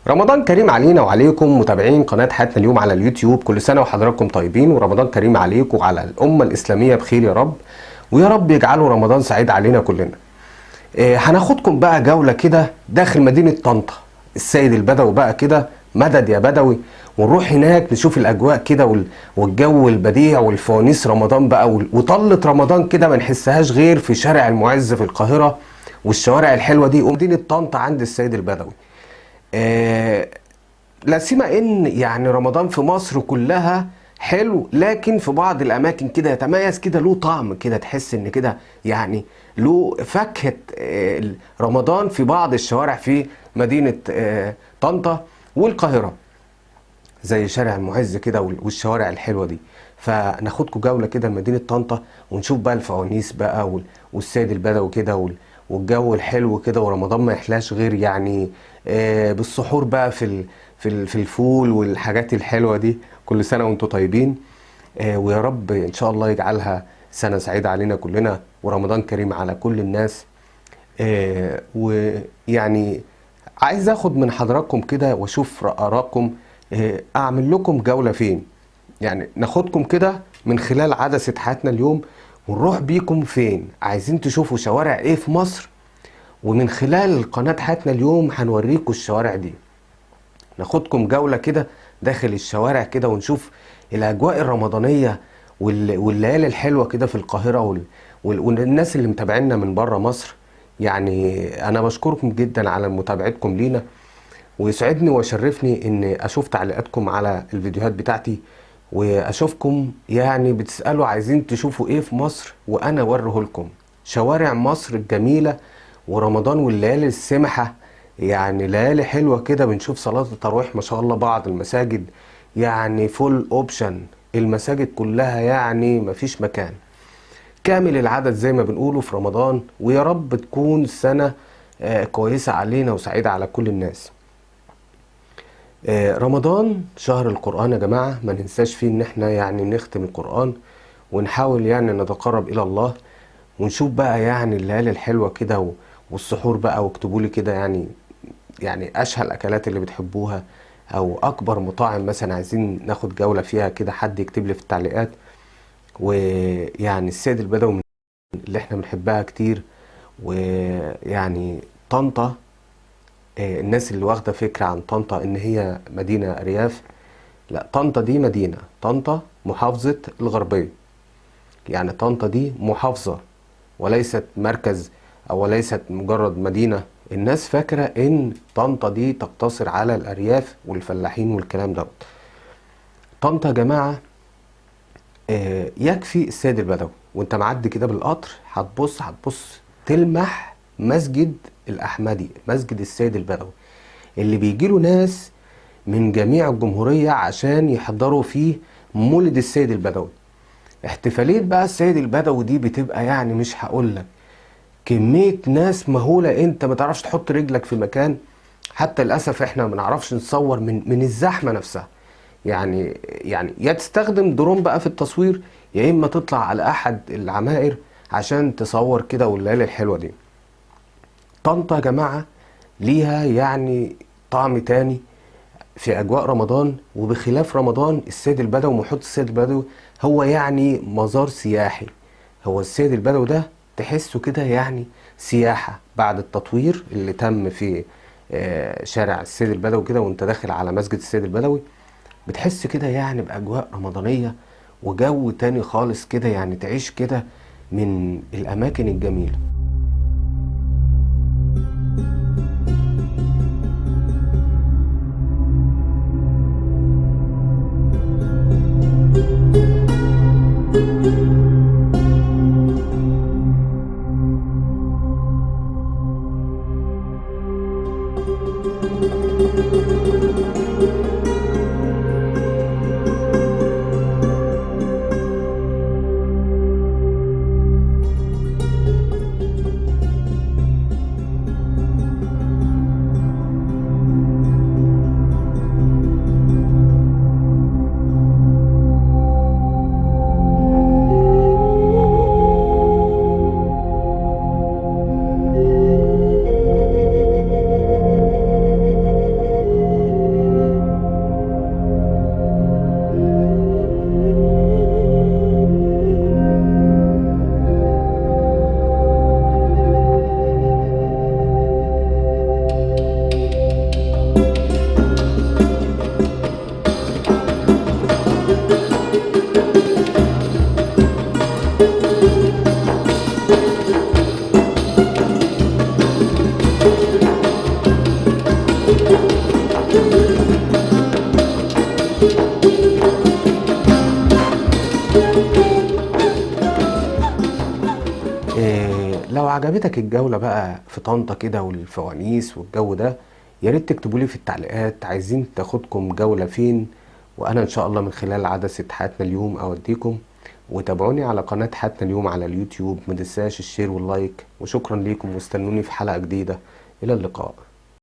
رمضان كريم علينا وعليكم متابعين قناة حياتنا اليوم على اليوتيوب. كل سنة وحضراتكم طيبين، ورمضان كريم عليكم وعلى الأمة الإسلامية بخير يا رب، ويا رب يجعله رمضان سعيد علينا كلنا. هناخدكم بقى جولة كده داخل مدينة طنطا، السيد البدوي بقى كده، مدد يا بدوي. ونروح هناك نشوف الأجواء كده والجو البديع والفوانيس رمضان بقى وطلة رمضان كده ما نحسهاش غير في شارع المعز في القاهرة والشوارع الحلوة دي ومدينة طنطا عند السيد البدوي. آه، لا سيما ان يعني رمضان في مصر كلها حلو، لكن في بعض الاماكن كده يتميز كده، له طعم كده، تحس ان كده يعني له فاكهة رمضان في بعض الشوارع في مدينة طنطا والقاهرة، زي شارع المعز كده والشوارع الحلوة دي. فناخدكم جولة كده لمدينة طنطا ونشوف بقى الفوانيس بقى والسيد البدوي كده والجو الحلو كده، ورمضان ما يحلاش غير يعني بالسحور بقى في الفول والحاجات الحلوة دي. كل سنة وانتم طيبين، ويا رب ان شاء الله يجعلها سنة سعيدة علينا كلنا ورمضان كريم على كل الناس. ويعني عايز اخد من حضراتكم كده واشوف ارائكم. اعمل لكم جولة فين، يعني ناخدكم كده من خلال عدسة حياتنا اليوم ونروح بيكم فين، عايزين تشوفوا شوارع ايه في مصر، ومن خلال قناة حياتنا اليوم هنوريكم الشوارع دي. ناخدكم جولة كده داخل الشوارع كده ونشوف الأجواء الرمضانية والليالي الحلوة كده في القاهرة والناس اللي متابعينا من بره مصر. يعني أنا بشكركم جدا على متابعتكم لينا، ويسعدني ويشرفني إن أشوف تعليقاتكم على الفيديوهات بتاعتي، وأشوفكم يعني بتسألوا عايزين تشوفوا إيه في مصر وأنا أوريه لكم شوارع مصر الجميلة ورمضان والليالي السمحة. يعني ليالي حلوة كده، بنشوف صلاة التراويح ما شاء الله بعض المساجد يعني فول اوبشن، المساجد كلها يعني مفيش مكان، كامل العدد زي ما بنقوله في رمضان. ويا رب تكون سنة كويسة علينا وسعيدة على كل الناس. رمضان شهر القرآن يا جماعة، ما ننساش فيه ان احنا يعني نختم القرآن ونحاول يعني نتقرب الى الله، ونشوف بقى يعني الليالي الحلوة كده والسحور بقى. واكتبوا لي كده يعني اشهى الاكلات اللي بتحبوها، او اكبر مطاعم مثلا عايزين ناخد جولة فيها كده، حد يكتب لي في التعليقات. ويعني السيد البدوي من اللي احنا بنحبها كتير. ويعني طنطا، الناس اللي واخدة فكرة عن طنطا ان هي مدينة ارياف، لا، طنطا دي مدينة، طنطا محافظة الغربية، يعني طنطا دي محافظة وليست مركز، او ليست مجرد مدينة. الناس فاكرة ان طنطا دي تقتصر على الارياف والفلاحين والكلام ده. طنطا يا جماعة يكفي السيد البدوي وانت معدي كده بالقطر، هتبص تلمح مسجد الاحمدي، مسجد السيد البدوي، اللي بيجيله ناس من جميع الجمهورية عشان يحضروا فيه مولد السيد البدوي. احتفالية بقى السيد البدوي دي بتبقى يعني مش هقولك، كمية ناس مهولة، انت ما تعرفش تحط رجلك في مكان. حتى للأسف احنا ما نعرفش نصور من الزحمة نفسها. يعني يا تستخدم درون بقى في التصوير، يا اما تطلع على احد العمائر عشان تصور كده والليالي الحلوة دي. طنطا يا جماعة ليها يعني طعم تاني في اجواء رمضان، وبخلاف رمضان السيد البدوي، محيط السيد البدوي هو يعني مزار سياحي. هو السيد البدوي ده تحسه كده يعني سياحة بعد التطوير اللي تم في شارع السيد البدوي كده، وانت داخل على مسجد السيد البدوي بتحس كده يعني بأجواء رمضانية وجو تاني خالص كده، يعني تعيش كده من الأماكن الجميلة. لو عجبتك الجولة بقى في طنطا كده والفوانيس والجو ده، يا ريت تكتبوا لي في التعليقات عايزين تاخدكم جولة فين، وانا ان شاء الله من خلال عدسة حياتنا اليوم اوديكم. وتابعوني على قناة حياتنا اليوم على اليوتيوب، متنساش الشير واللايك، وشكرا ليكم واستنوني في حلقة جديدة. الى اللقاء.